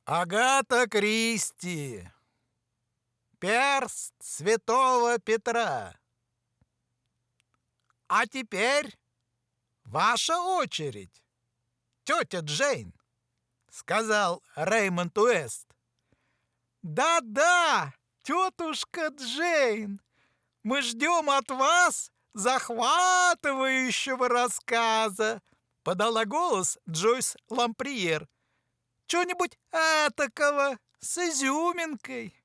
Агата Кристи. Перст Святого Петра. А теперь ваша очередь, тетя Джейн, сказал Реймонд Уэст. Да-да, тетушка Джейн, мы ждем от вас захватывающего рассказа, подала голос Джойс Ламприер. Чего-нибудь этакого, с изюминкой.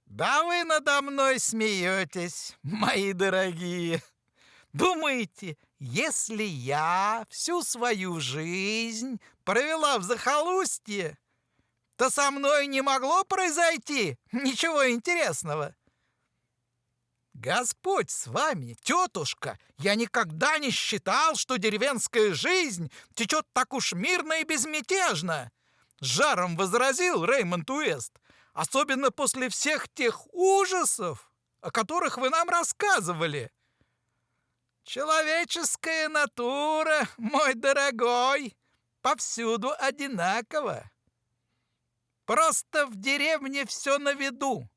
Да вы надо мной смеетесь, мои дорогие. Думаете, если я всю свою жизнь провела в захолустье, то со мной не могло произойти ничего интересного? Господь с вами, тетушка, я никогда не считал, что деревенская жизнь течет так уж мирно и безмятежно, с жаром возразил Реймонд Уэст, особенно после всех тех ужасов, о которых вы нам рассказывали. Человеческая натура, мой дорогой, повсюду одинакова. Просто в деревне все на виду.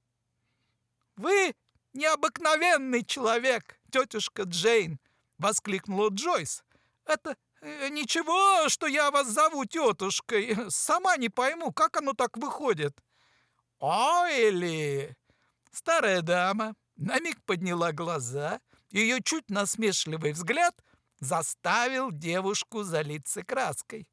Вы необыкновенный человек, тетушка Джейн, воскликнула Джойс. Это ничего, что я вас зову тетушкой. Сама не пойму, как оно так выходит. Ой ли! Старая дама на миг подняла глаза. Ее чуть насмешливый взгляд заставил девушку залиться краской.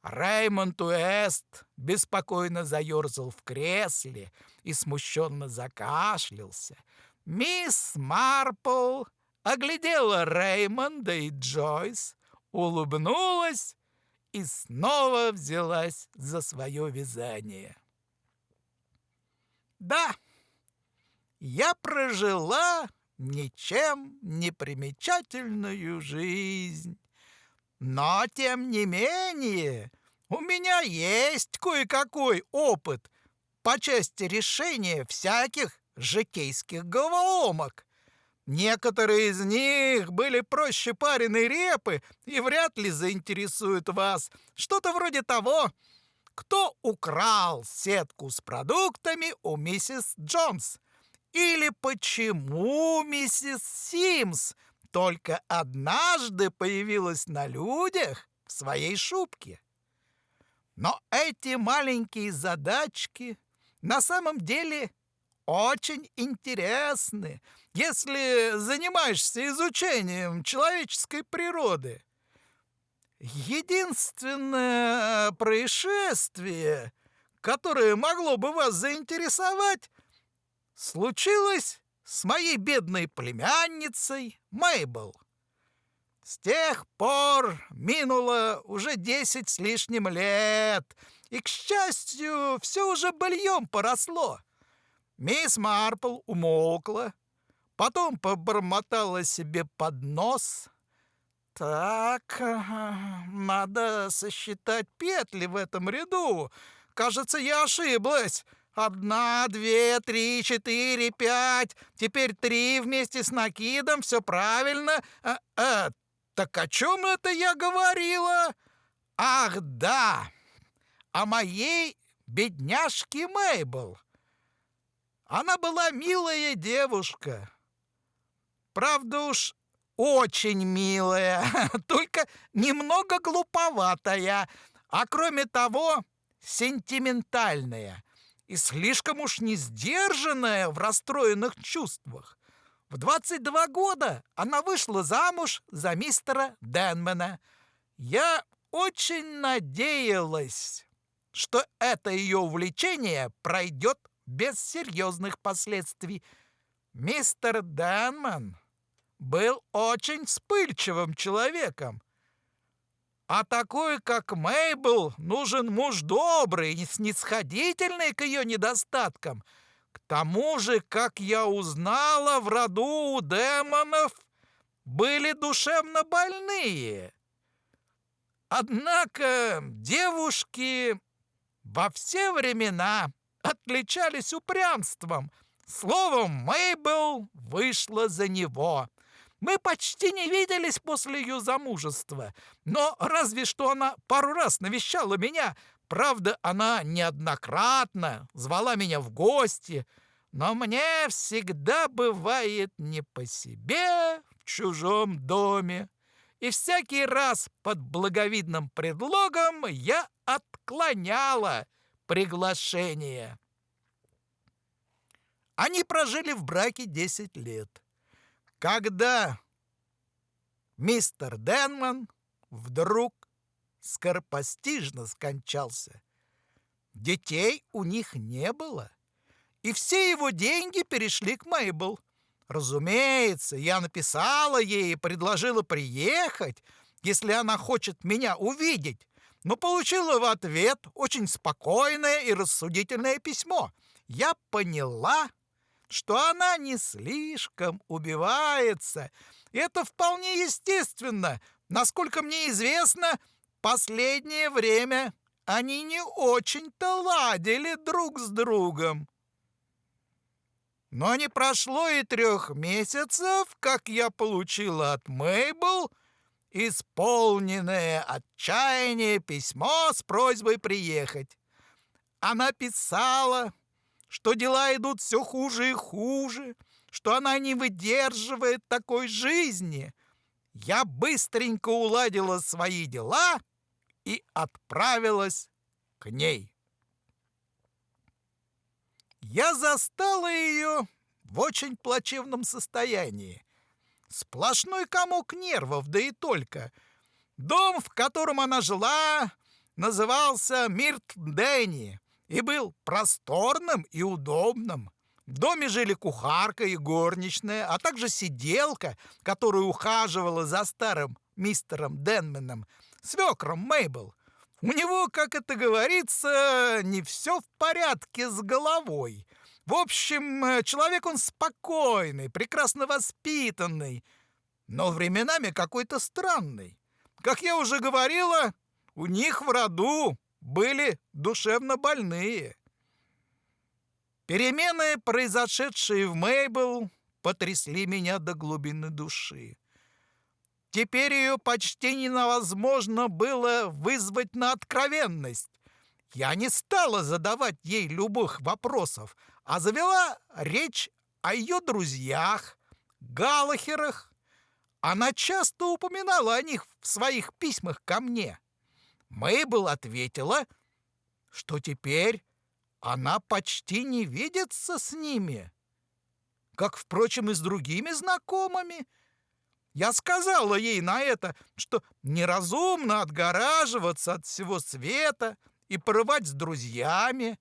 Реймонд Уэст беспокойно заерзал в кресле и смущенно закашлялся. Мисс Марпл оглядела Реймонда и Джойс, улыбнулась и снова взялась за свое вязание. Да, я прожила ничем не примечательную жизнь. Но, тем не менее, у меня есть кое-какой опыт по части решения всяких житейских головоломок. Некоторые из них были проще пареной репы и вряд ли заинтересуют вас. Что-то вроде того, кто украл сетку с продуктами у миссис Джонс, или почему миссис Симс только однажды появилась на людях в своей шубке. Но эти маленькие задачки на самом деле очень интересны, если занимаешься изучением человеческой природы. Единственное происшествие, которое могло бы вас заинтересовать, случилось с моей бедной племянницей Мейбл. С тех пор минуло уже 10 с лишним лет, и, к счастью, все уже быльем поросло. Мисс Марпл умолкла, потом побормотала себе под нос. Так, надо сосчитать петли в этом ряду. Кажется, я ошиблась. 1, 2, 3, 4, 5. Теперь 3 вместе с накидом. Все правильно. Так о чем это я говорила? Ах, да, о моей бедняжке Мейбл. Она была милая девушка. Правда уж очень милая, только немного глуповатая, а кроме того сентиментальная и слишком уж несдержанная в расстроенных чувствах. В 22 года она вышла замуж за мистера Денмана. Я очень надеялась, что это ее увлечение пройдет без серьезных последствий. Мистер Денман был очень вспыльчивым человеком. А такой, как Мейбл, нужен муж добрый и снисходительный к ее недостаткам. К тому же, как я узнала, в роду у Демонов были душевно больные. Однако девушки во все времена отличались упрямством. Словом, Мейбл вышла за него. Мы почти не виделись после ее замужества, но разве что она пару раз навещала меня. Правда, она неоднократно звала меня в гости, но мне всегда бывает не по себе в чужом доме. И всякий раз под благовидным предлогом я отклоняла приглашение. Они прожили в браке 10 лет. Когда мистер Денман вдруг скоропостижно скончался, детей у них не было, и все его деньги перешли к Мейбл. Разумеется, я написала ей и предложила приехать, если она хочет меня увидеть, но получила в ответ очень спокойное и рассудительное письмо. Я поняла, что она не слишком убивается. И это вполне естественно. Насколько мне известно, последнее время они не очень-то ладили друг с другом. Но не прошло и 3 месяцев, как я получила от Мейбл исполненное отчаяние письмо с просьбой приехать. Она писала, что дела идут все хуже и хуже, что она не выдерживает такой жизни. Я быстренько уладила свои дела и отправилась к ней. Я застала ее в очень плачевном состоянии. Сплошной комок нервов, да и только. Дом, в котором она жила, назывался Миртл-Дэнни и был просторным и удобным. В доме жили кухарка и горничная, а также сиделка, которая ухаживала за старым мистером Денменом, свекром Мейбл. У него, как это говорится, не все в порядке с головой. В общем, человек он спокойный, прекрасно воспитанный, но временами какой-то странный. Как я уже говорила, у них в роду были душевно больные. Перемены, произошедшие в Мейбл, потрясли меня до глубины души. Теперь ее почти невозможно было вызвать на откровенность. Я не стала задавать ей любых вопросов, а завела речь о ее друзьях, Галлахерах. Она часто упоминала о них в своих письмах ко мне. Мейбл ответила, что теперь она почти не видится с ними, как, впрочем, и с другими знакомыми. Я сказала ей на это, что неразумно отгораживаться от всего света и порывать с друзьями.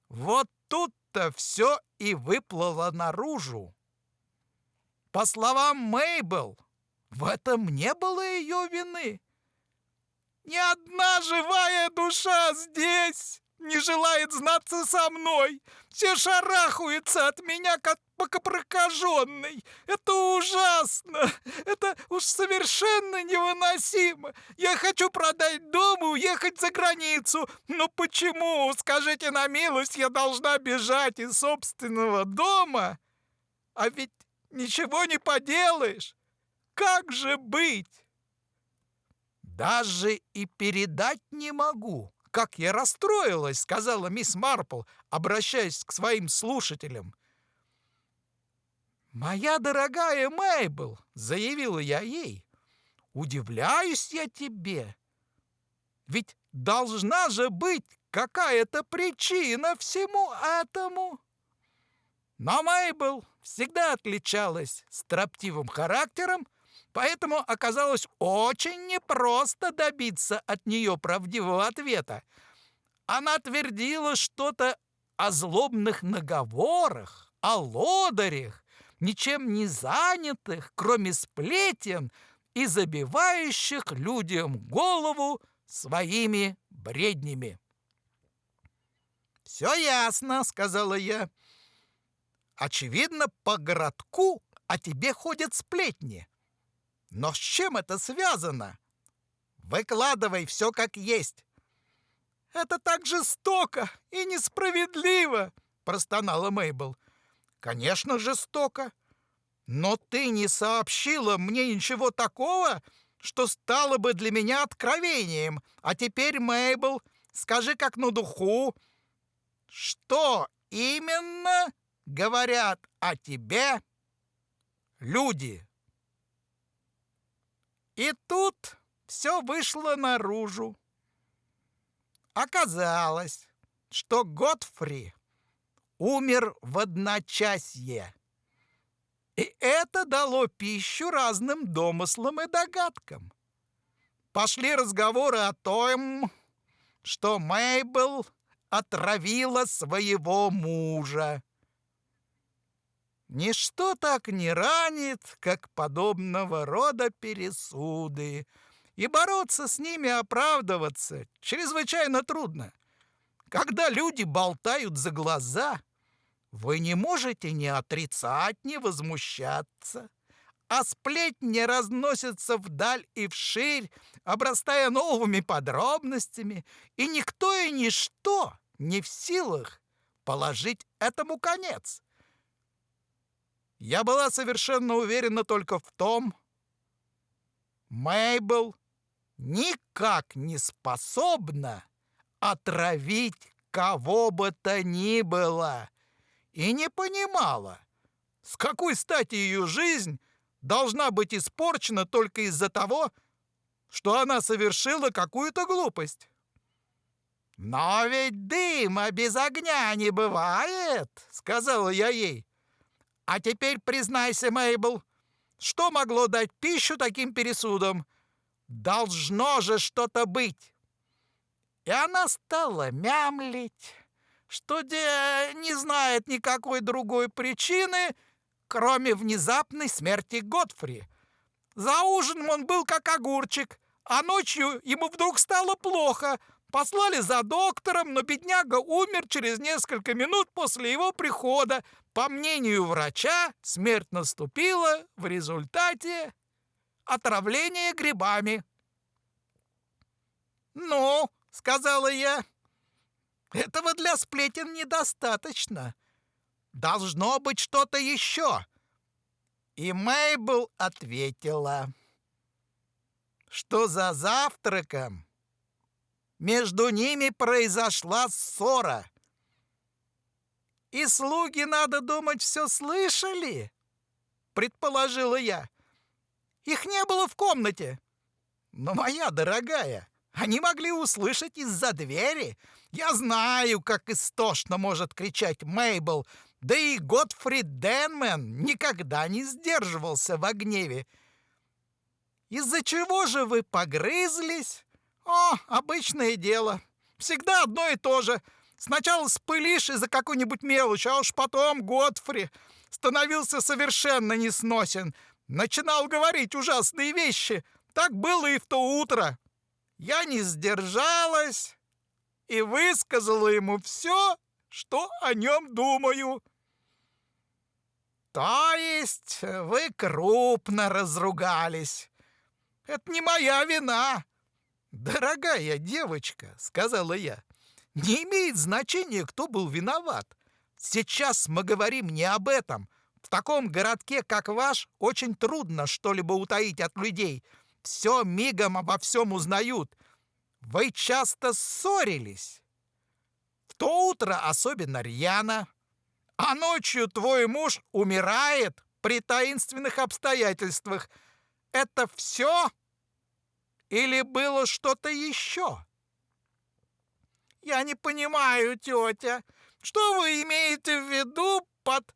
Вот тут-то все и выплыло наружу. По словам Мейбл, в этом не было ее вины. Ни одна живая душа здесь не желает знаться со мной. Все шарахаются от меня, как прокаженный. Это ужасно. Это уж совершенно невыносимо. Я хочу продать дом и уехать за границу. Но почему, скажите на милость, я должна бежать из собственного дома? А ведь ничего не поделаешь. Как же быть? «Даже и передать не могу, как я расстроилась», — сказала мисс Марпл, обращаясь к своим слушателям. «Моя дорогая Мейбл», — заявила я ей, — «удивляюсь я тебе. Ведь должна же быть какая-то причина всему этому». Но Мейбл всегда отличалась строптивым характером, поэтому оказалось очень непросто добиться от нее правдивого ответа. Она твердила что-то о злобных наговорах, о лодырях, ничем не занятых, кроме сплетен и забивающих людям голову своими бреднями. «Все ясно», — сказала я. «Очевидно, по городку о тебе ходят сплетни. Но с чем это связано? Выкладывай все как есть». «Это так жестоко и несправедливо», — простонала Мейбл. «Конечно, жестоко. Но ты не сообщила мне ничего такого, что стало бы для меня откровением. А теперь, Мейбл, скажи как на духу, что именно говорят о тебе люди. И тут все вышло наружу. Оказалось, что Годфри умер в одночасье. И это дало пищу разным домыслам и догадкам. Пошли разговоры о том, что Мейбл отравила своего мужа. Ничто так не ранит, как подобного рода пересуды, и бороться с ними, оправдываться чрезвычайно трудно. Когда люди болтают за глаза, вы не можете ни отрицать, ни возмущаться, а сплетни разносятся вдаль и вширь, обрастая новыми подробностями, и никто и ничто не в силах положить этому конец. Я была совершенно уверена только в том, Мейбл никак не способна отравить кого бы то ни было, и не понимала, с какой стати ее жизнь должна быть испорчена только из-за того, что она совершила какую-то глупость. «Но ведь дыма без огня не бывает», — сказала я ей. «А теперь признайся, Мейбл, что могло дать пищу таким пересудам? Должно же что-то быть». И она стала мямлить, что не знает никакой другой причины, кроме внезапной смерти Годфри. За ужином он был как огурчик, а ночью ему вдруг стало плохо. Послали за доктором, но бедняга умер через несколько минут после его прихода. По мнению врача, смерть наступила в результате отравления грибами. «Ну, — сказала я, — этого для сплетен недостаточно. Должно быть что-то еще». И Мейбл ответила, что за завтраком между ними произошла ссора. «И слуги, надо думать, все слышали?» — предположила я. «Их не было в комнате». «Но, моя дорогая, они могли услышать из-за двери. Я знаю, как истошно может кричать Мейбл, да и Годфри Денмен никогда не сдерживался во гневе. Из-за чего же вы погрызлись? О, обычное дело. Всегда одно и то же. Сначала спылишь из-за какой-нибудь мелочи, а уж потом Годфри становился совершенно несносен. Начинал говорить ужасные вещи. Так было и в то утро. Я не сдержалась и высказала ему все, что о нем думаю». «То есть вы крупно разругались? Это не моя вина». «Дорогая девочка, — сказала я, — не имеет значения, кто был виноват. Сейчас мы говорим не об этом. В таком городке, как ваш, очень трудно что-либо утаить от людей. Все мигом обо всем узнают. Вы часто ссорились. В то утро особенно рьяно. А ночью твой муж умирает при таинственных обстоятельствах. Это все? Или было что-то еще?» «Я не понимаю, тетя, что вы имеете в виду под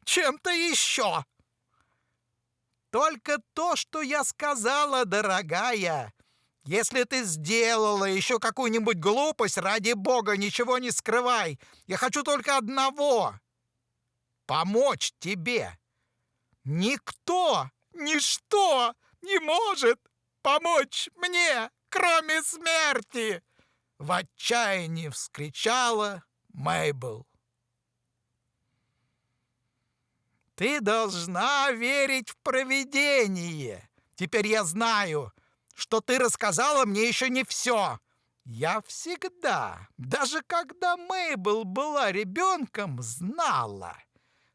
чем-то еще?» «Только то, что я сказала, дорогая. Если ты сделала еще какую-нибудь глупость, ради бога, ничего не скрывай. Я хочу только одного — помочь тебе. Никто, ничто не может помочь мне, кроме смерти!» — в отчаянии вскричала Мейбл. «Ты должна верить в провидение. Теперь я знаю, что ты рассказала мне еще не все. Я всегда, даже когда Мейбл была ребенком, знала,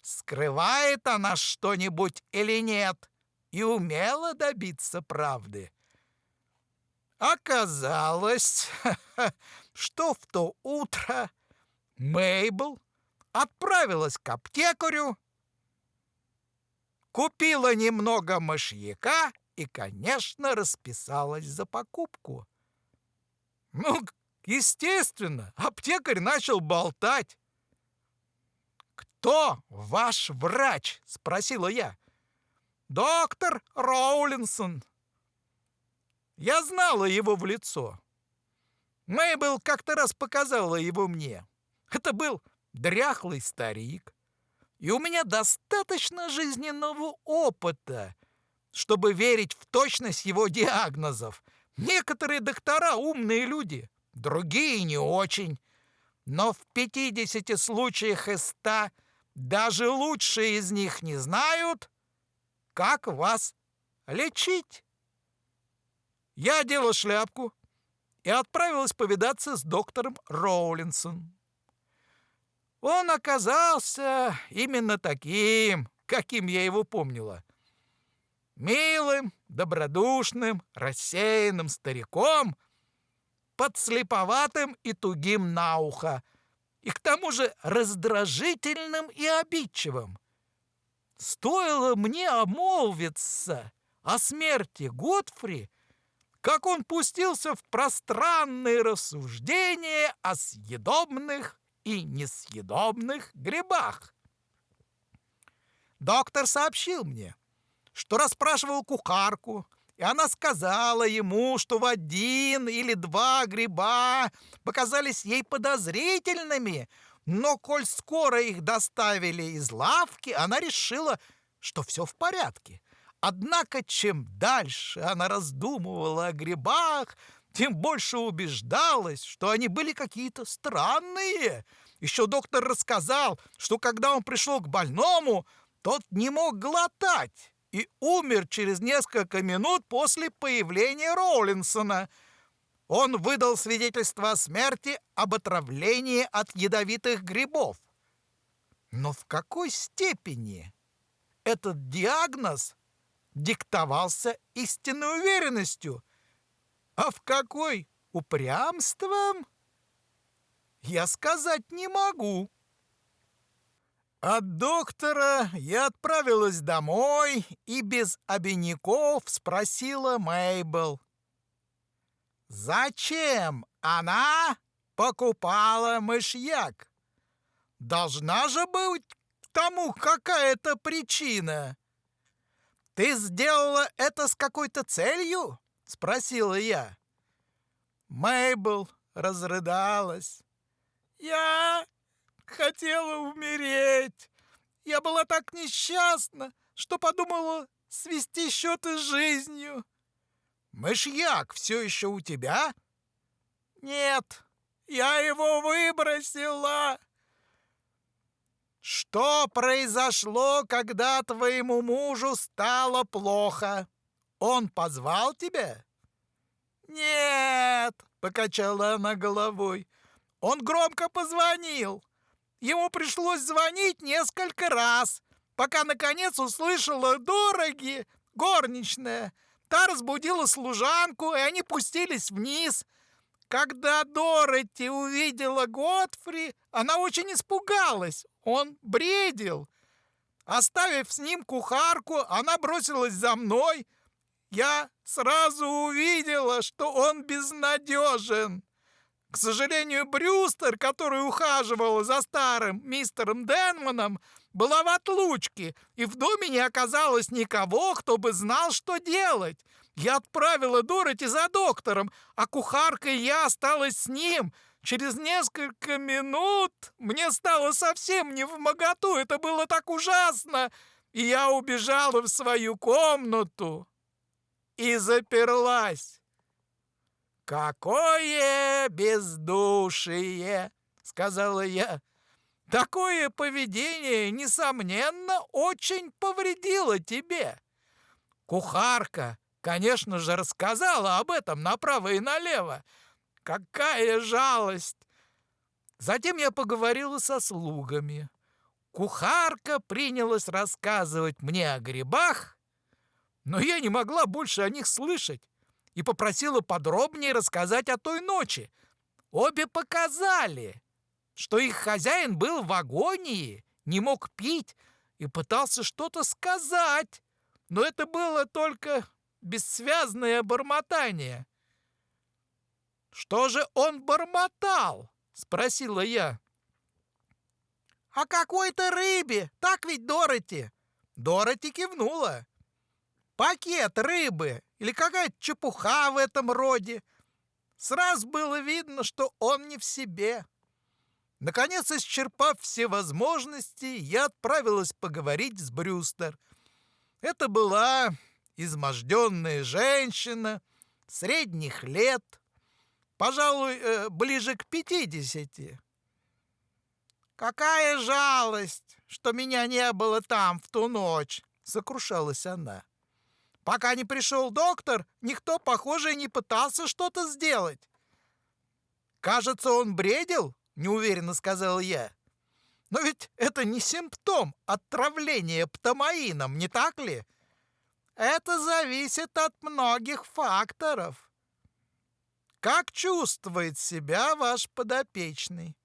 скрывает она что-нибудь или нет, и умела добиться правды. Оказалось, что в то утро Мейбл отправилась к аптекарю, купила немного мышьяка и, конечно, расписалась за покупку. Ну, естественно, аптекарь начал болтать. «Кто ваш врач?» — спросила я. «Доктор Роулинсон». Я знала его в лицо. Мейбл как-то раз показала его мне. Это был дряхлый старик. И у меня достаточно жизненного опыта, чтобы верить в точность его диагнозов. Некоторые доктора умные люди, другие не очень. Но в 50 случаях из 100 даже лучшие из них не знают, как вас лечить. Я одела шляпку и отправилась повидаться с доктором Роулинсон. Он оказался именно таким, каким я его помнила. Милым, добродушным, рассеянным стариком, подслеповатым и тугим на ухо, и к тому же раздражительным и обидчивым. Стоило мне обмолвиться о смерти Годфри, как он пустился в пространные рассуждения о съедобных и несъедобных грибах. Доктор сообщил мне, что расспрашивал кухарку, и она сказала ему, что в 1 или 2 гриба показались ей подозрительными, но коль скоро их доставили из лавки, она решила, что все в порядке. Однако, чем дальше она раздумывала о грибах, тем больше убеждалась, что они были какие-то странные. Еще доктор рассказал, что когда он пришел к больному, тот не мог глотать и умер через несколько минут после появления Роулинсона. Он выдал свидетельство о смерти об отравлении от ядовитых грибов. Но в какой степени этот диагноз диктовался истинной уверенностью, а в какой упрямством, я сказать не могу. От доктора я отправилась домой и без обиняков спросила Мейбл, зачем она покупала мышьяк? Должна же быть к тому какая-то причина. «Ты сделала это с какой-то целью?» — спросила я. Мейбл разрыдалась. «Я хотела умереть. Я была так несчастна, что подумала свести счеты с жизнью». «Мышьяк все еще у тебя?» «Нет, я его выбросила». «Что произошло, когда твоему мужу стало плохо? Он позвал тебя?» «Нет», — покачала она головой. «Он громко позвонил. Ему пришлось звонить несколько раз, пока, наконец, услышала Дороги, горничная. Та разбудила служанку, и они пустились вниз. Когда Дороти увидела Годфри, она очень испугалась. Он бредил. Оставив с ним кухарку, она бросилась за мной. Я сразу увидела, что он безнадежен. К сожалению, Брюстер, который ухаживал за старым мистером Денманом, была в отлучке, и в доме не оказалось никого, кто бы знал, что делать. Я отправила Дороти за доктором, а кухарка и я осталась с ним. Через несколько минут мне стало совсем невмоготу, это было так ужасно, и я убежала в свою комнату и заперлась. «Какое бездушие!» — сказала я. «Такое поведение, несомненно, очень повредило тебе. Кухарка, конечно же, рассказала об этом направо и налево. Какая жалость!» Затем я поговорила со слугами. Кухарка принялась рассказывать мне о грибах, но я не могла больше о них слышать. и попросила подробнее рассказать о той ночи. Обе показали, что их хозяин был в агонии, не мог пить и пытался что-то сказать, но это было только бессвязное бормотание. «Что же он бормотал?» — спросила я. «О какой-то рыбе, так ведь, Дороти?» Дороти кивнула. «Пакет рыбы или какая-то чепуха в этом роде». Сразу было видно, что он не в себе. Наконец, исчерпав все возможности, я отправилась поговорить с Брюстер. Это была изможденная женщина, средних лет, пожалуй, ближе к 50. «Какая жалость, что меня не было там в ту ночь!» — сокрушалась она. «Пока не пришел доктор, никто, похоже, не пытался что-то сделать». «Кажется, он бредил?» — неуверенно сказал я. «Но ведь это не симптом отравления птамаином, не так ли? Это зависит от многих факторов. Как чувствует себя ваш подопечный?»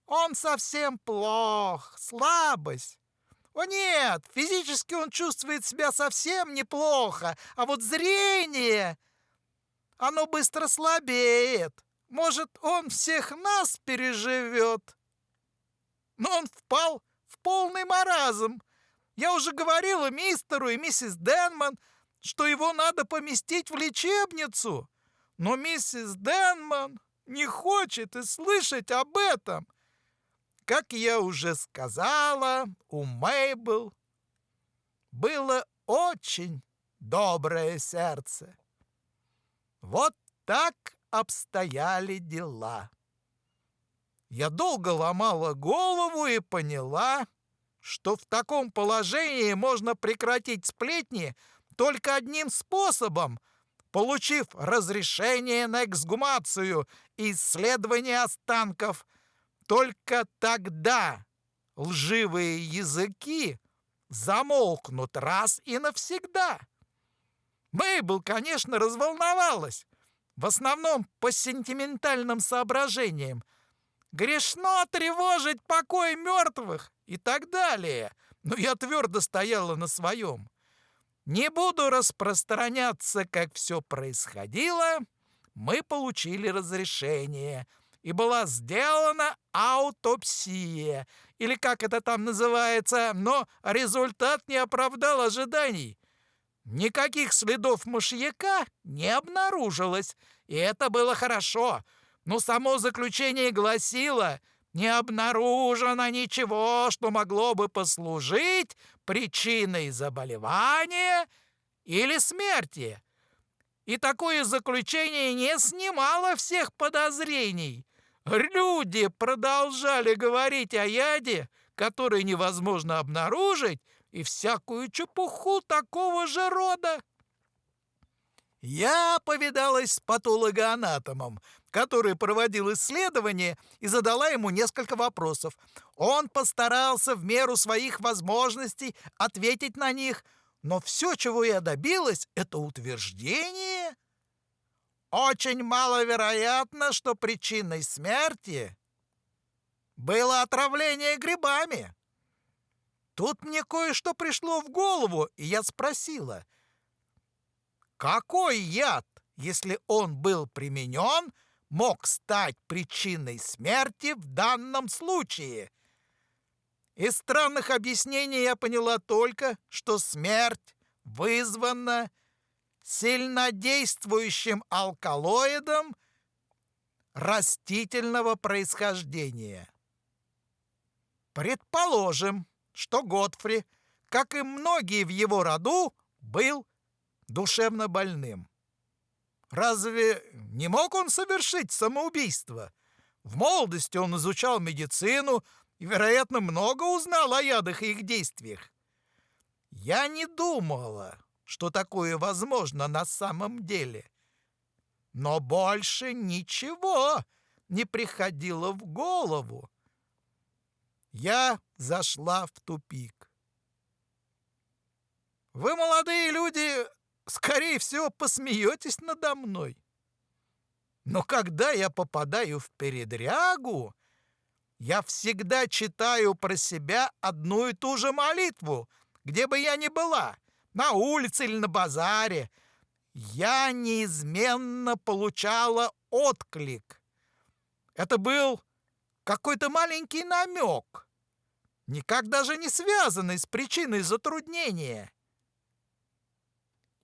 «Он совсем плох, слабость». «О нет, физически он чувствует себя совсем неплохо, а вот зрение, оно быстро слабеет. Может, он всех нас переживет?» Но он впал в полный маразм. Я уже говорила мистеру и миссис Денман, что его надо поместить в лечебницу. Но миссис Денман не хочет и слышать об этом. Как я уже сказала, у Мейбл было очень доброе сердце. Вот так обстояли дела. Я долго ломала голову и поняла, что в таком положении можно прекратить сплетни только одним способом, получив разрешение на эксгумацию и исследование останков. Только тогда лживые языки замолкнут раз и навсегда. Мейбл, конечно, разволновалась, в основном по сентиментальным соображениям. Грешно тревожить покой мертвых и так далее. Но я твердо стояла на своем. Не буду распространяться, как все происходило. Мы получили разрешение, и была сделана аутопсия, или как это там называется, но результат не оправдал ожиданий. Никаких следов мышьяка не обнаружилось, и это было хорошо. Но само заключение гласило: не обнаружено ничего, что могло бы послужить причиной заболевания или смерти. И такое заключение не снимало всех подозрений. Люди продолжали говорить о яде, который невозможно обнаружить, и всякую чепуху такого же рода. Я повидалась с патологоанатомом, который проводил исследования, и задала ему несколько вопросов. Он постарался в меру своих возможностей ответить на них, но все, чего я добилась, это утверждение. Очень маловероятно, что причиной смерти было отравление грибами. Тут мне кое-что пришло в голову, и я спросила: какой яд, если он был применен, мог стать причиной смерти в данном случае? Из странных объяснений я поняла только, что смерть вызвана сильнодействующим алкалоидом растительного происхождения. Предположим, что Годфри, как и многие в его роду, был душевно больным. Разве не мог он совершить самоубийство? В молодости он изучал медицину и, вероятно, много узнал о ядах и их действиях. Я не думала, что такое возможно на самом деле. Но больше ничего не приходило в голову. Я зашла в тупик. Вы, молодые люди, скорее всего, посмеетесь надо мной. Но когда я попадаю в передрягу, я всегда читаю про себя одну и ту же молитву, где бы я ни была, на улице или на базаре. Я неизменно получала отклик. Это был какой-то маленький намек, никак даже не связанный с причиной затруднения.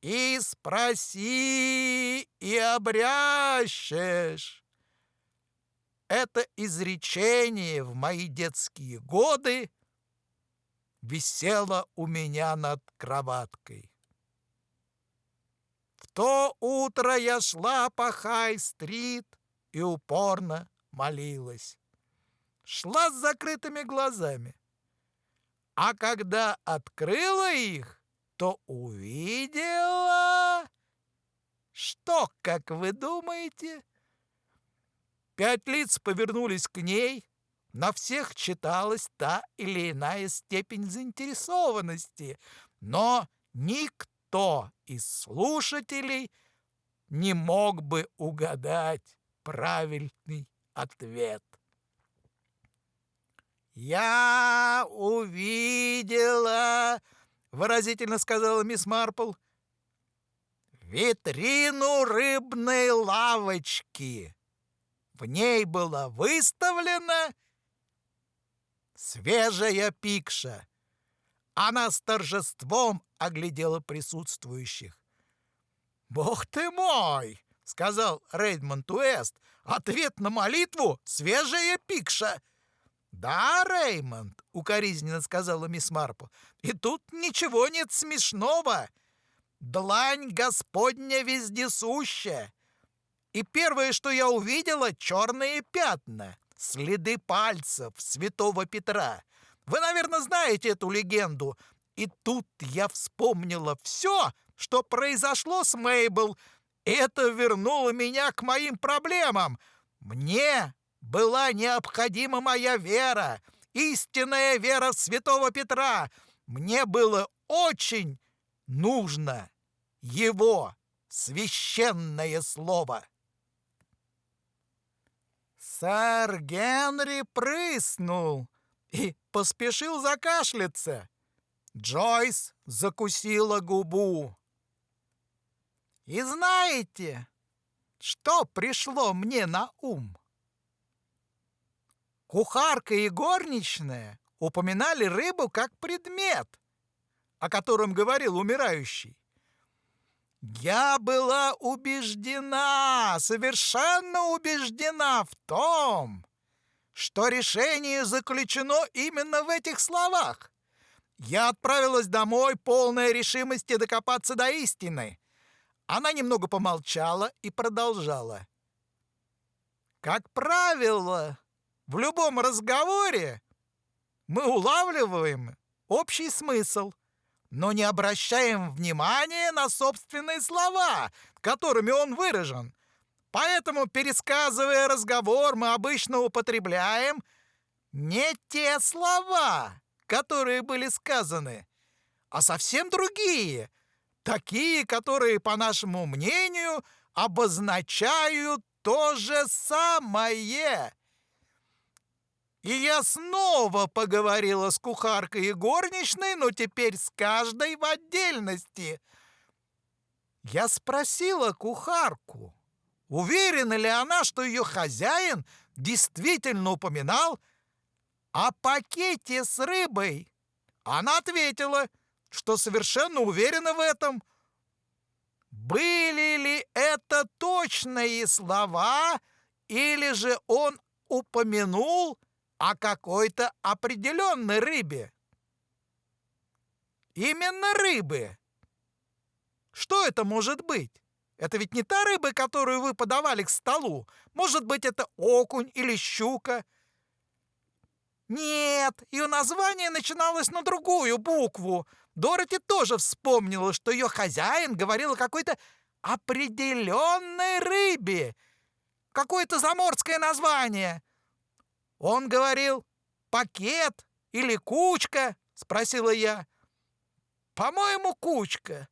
«И спроси, и обрящешь». Это изречение в мои детские годы висело у меня над кроваткой. В то утро я шла по Хай-стрит и упорно молилась. Шла с закрытыми глазами. А когда открыла их, то увидела... Что, как вы думаете? 5 лиц повернулись к ней. На всех читалась та или иная степень заинтересованности, но никто из слушателей не мог бы угадать правильный ответ. «Я увидела, — выразительно сказала мисс Марпл, — витрину рыбной лавочки. В ней была выставлена свежая пикша. Она с торжеством оглядела присутствующих. «Бог ты мой! — сказал Реймонд Уэст. — Ответ на молитву — свежая пикша!» «Да, Реймонд, — укоризненно сказала мисс Марпл, — и тут ничего нет смешного. Длань Господня вездесуща. И первое, что я увидела, — черные пятна, следы пальцев святого Петра. Вы, наверное, знаете эту легенду. И тут я вспомнила все, что произошло с Мейбл. Это вернуло меня к моим проблемам. Мне была необходима моя вера, истинная вера в святого Петра. Мне было очень нужно его священное слово». Сэр Генри прыснул и поспешил закашляться. Джойс закусила губу. «И знаете, что пришло мне на ум?» Кухарка и горничная упоминали рыбу как предмет, о котором говорил умирающий. Я была убеждена, совершенно убеждена в том, что решение заключено именно в этих словах. Я отправилась домой, полная решимости докопаться до истины. Она немного помолчала и продолжала. «Как правило, в любом разговоре мы улавливаем общий смысл, но не обращаем внимания на собственные слова, которыми он выражен. Поэтому, пересказывая разговор, мы обычно употребляем не те слова, которые были сказаны, а совсем другие, такие, которые, по нашему мнению, обозначают то же самое». И я снова поговорила с кухаркой и горничной, но теперь с каждой в отдельности. Я спросила кухарку, уверена ли она, что ее хозяин действительно упоминал о пакете с рыбой. Она ответила, что совершенно уверена в этом. Были ли это точные слова, или же он упомянул о какой-то определенной рыбе? Именно рыбы. Что это может быть? Это ведь не та рыба, которую вы подавали к столу. Может быть, это окунь или щука? Нет, ее название начиналось на другую букву. Дороти тоже вспомнила, что ее хозяин говорил о какой-то определенной рыбе. Какое-то заморское название. Он говорил «пакет» или «кучка», спросила я. «По-моему, кучка.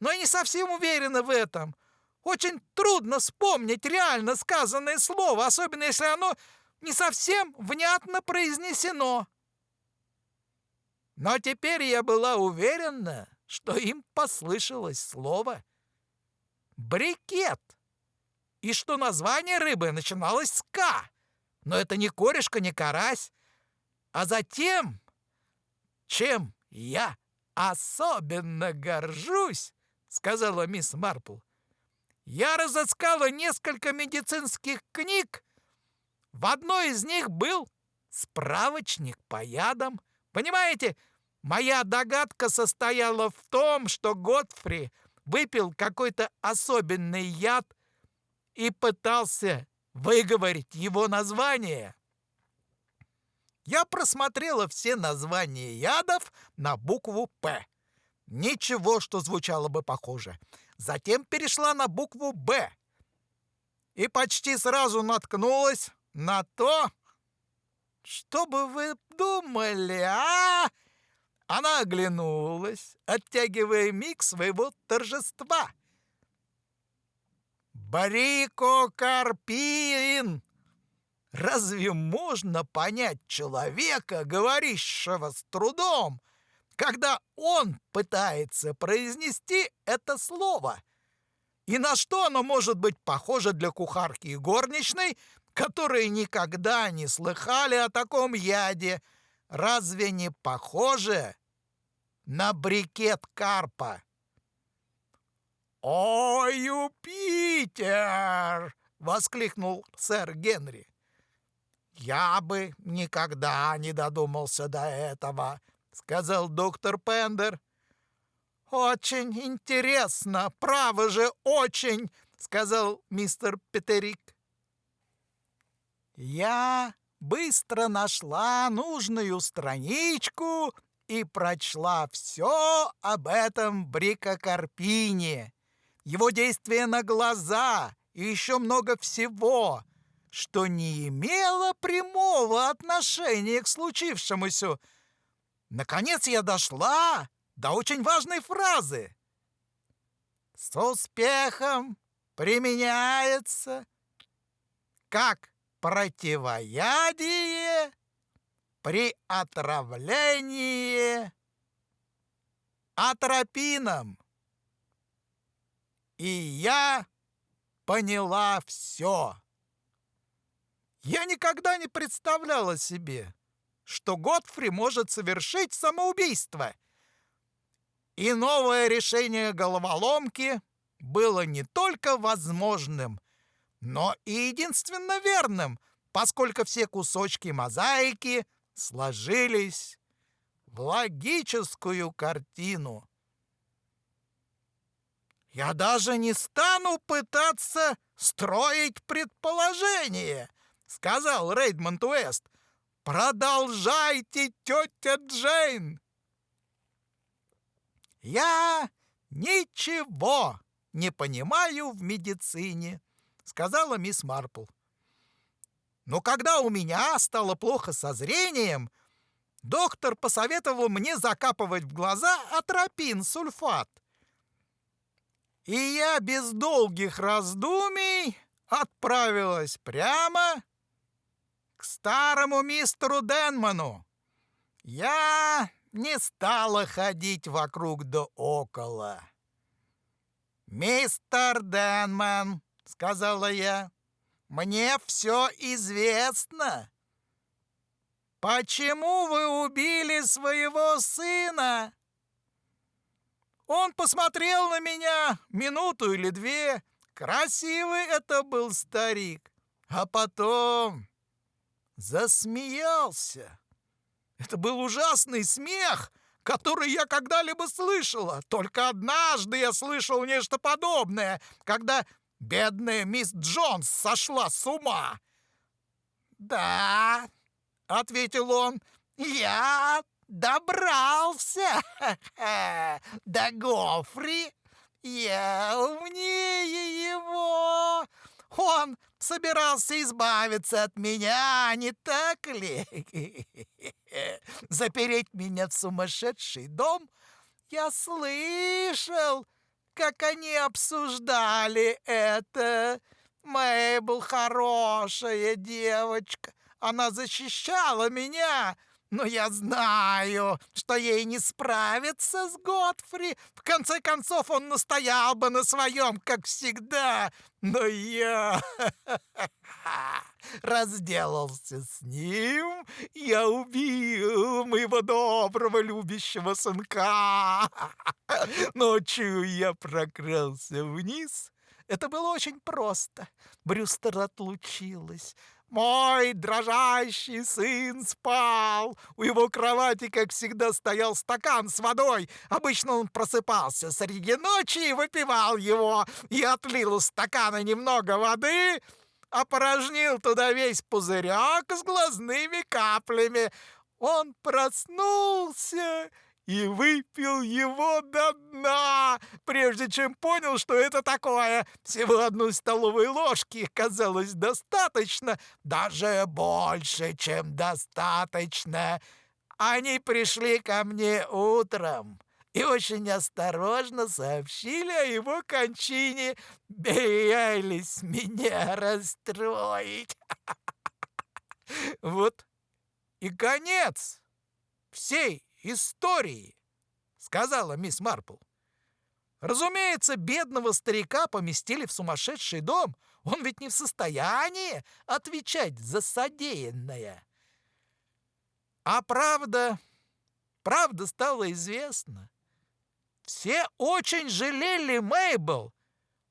но я не совсем уверена в этом. Очень трудно вспомнить реально сказанное слово, особенно если оно не совсем внятно произнесено. Но теперь я была уверена, что им послышалось слово «брикет», и что название рыбы начиналось с «К». Но это не корешка, не карась. А затем, чем я особенно горжусь, сказала мисс Марпл, я разыскала несколько медицинских книг. В одной из них был справочник по ядам. Понимаете, моя догадка состояла в том, что Годфри выпил какой-то особенный яд и пытался выговорить его название. Я просмотрела все названия ядов на букву «П». Ничего, что звучало бы похоже. Затем перешла на букву «Б» и почти сразу наткнулась на то, что бы вы думали, а? Она оглянулась, оттягивая миг своего торжества. Брикокарпин! Разве можно понять человека, говорящего с трудом, когда он пытается произнести это слово? И на что оно может быть похоже для кухарки и горничной, которые никогда не слыхали о таком яде? Разве не похоже на брикет карпа? «О, Юпитер!» — воскликнул сэр Генри. «Я бы никогда не додумался до этого», — сказал доктор Пендер. «Очень интересно, право же, очень», — сказал мистер Петерик. Я быстро нашла нужную страничку и прочла все об этом брикокарпине, его действие на глаза и еще много всего, что не имело прямого отношения к случившемуся. Наконец я дошла до очень важной фразы. «С успехом применяется как противоядие при отравлении атропином». И я поняла все. Я никогда не представляла себе, что Годфри может совершить самоубийство. И новое решение головоломки было не только возможным, но и единственно верным, поскольку все кусочки мозаики сложились в логическую картину. «Я даже не стану пытаться строить предположения», — сказал Рейдмонд Уэст. «Продолжайте, тетя Джейн». «Я ничего не понимаю в медицине», — сказала мисс Марпл. «Но когда у меня стало плохо со зрением, доктор посоветовал мне закапывать в глаза атропин-сульфат. И я без долгих раздумий отправилась прямо к старому мистеру Денману. Я не стала ходить вокруг да около. «Мистер Денман», — сказала я, — «мне все известно. Почему вы убили своего сына?» Он посмотрел на меня минуту или две. Красивый это был старик. А потом засмеялся. Это был ужасный смех, который я когда-либо слышала. Только однажды я слышал нечто подобное, когда бедная мисс Джонс сошла с ума. «Да», — ответил он, — «я добрался до Гофри. Я умнее его. Он собирался избавиться от меня, не так ли? Запереть меня в сумасшедший дом? Я слышал, как они обсуждали это. Мейбл хорошая девочка. Она защищала меня. Но я знаю, что ей не справиться с Годфри. В конце концов, он настоял бы на своем, как всегда. Но я разделался с ним. Я убил моего доброго любящего сынка. Ночью я прокрался вниз. Это было очень просто. Брюстер отлучилась. Мой дрожащий сын спал. У его кровати, как всегда, стоял стакан с водой. Обычно он просыпался среди ночи и выпивал его. Я отлил из стакана немного воды, опорожнил туда весь пузырек с глазными каплями. Он проснулся и выпил его до дна, прежде чем понял, что это такое. Всего 1 столовой ложки казалось достаточно, даже больше, чем достаточно. Они пришли ко мне утром и очень осторожно сообщили о его кончине, боялись меня расстроить. Вот и конец всей истории, сказала мисс Марпл. Разумеется, бедного старика поместили в сумасшедший дом. Он ведь не в состоянии отвечать за содеянное. А правда стала известна. Все очень жалели Мейбл,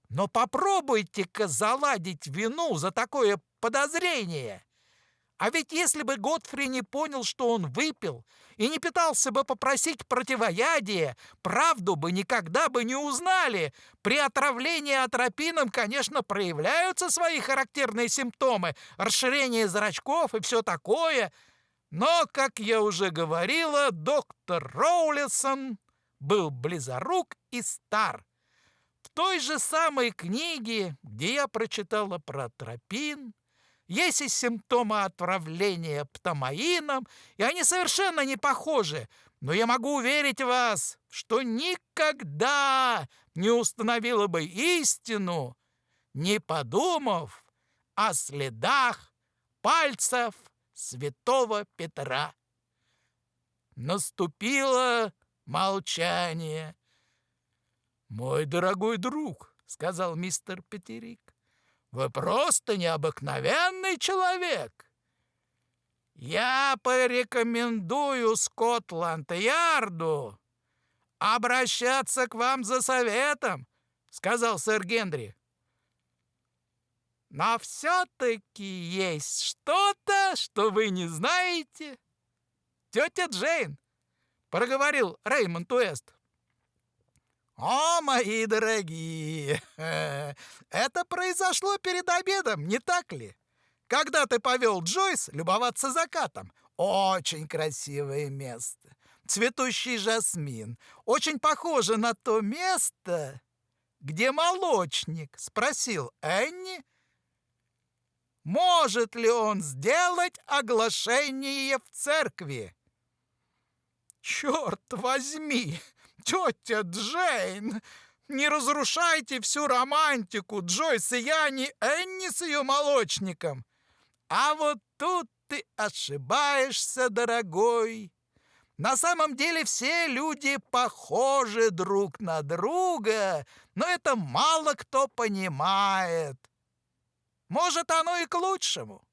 но попробуйте-ка заладить вину за такое подозрение. А ведь если бы Годфри не понял, что он выпил, и не пытался бы попросить противоядие, правду бы никогда бы не узнали. При отравлении атропином, конечно, проявляются свои характерные симптомы, расширение зрачков и все такое. Но, как я уже говорила, доктор Роулисон был близорук и стар. В той же самой книге, где я прочитала про атропин, есть и симптомы отравления птамаином, и они совершенно не похожи. Но я могу уверить вас, что никогда не установила бы истину, не подумав о следах пальцев святого Петра. Наступило молчание. «Мой дорогой друг», — сказал мистер Петерик, — «вы просто необыкновенный человек. Я порекомендую Скотланд-Ярду обращаться к вам за советом», — сказал сэр Генри. «Но все-таки есть что-то, что вы не знаете, тетя Джейн», — проговорил Реймонд Уэст. «О, мои дорогие, это произошло перед обедом, не так ли? Когда ты повел Джойс любоваться закатом. Очень красивое место. Цветущий жасмин. Очень похоже на то место, где молочник спросил Энни, может ли он сделать оглашение в церкви. Черт возьми! Тетя Джейн, не разрушайте всю романтику Джойс и я, не Энни с ее молочником. А вот тут ты ошибаешься, дорогой. На самом деле все люди похожи друг на друга, но это мало кто понимает. Может, оно и к лучшему.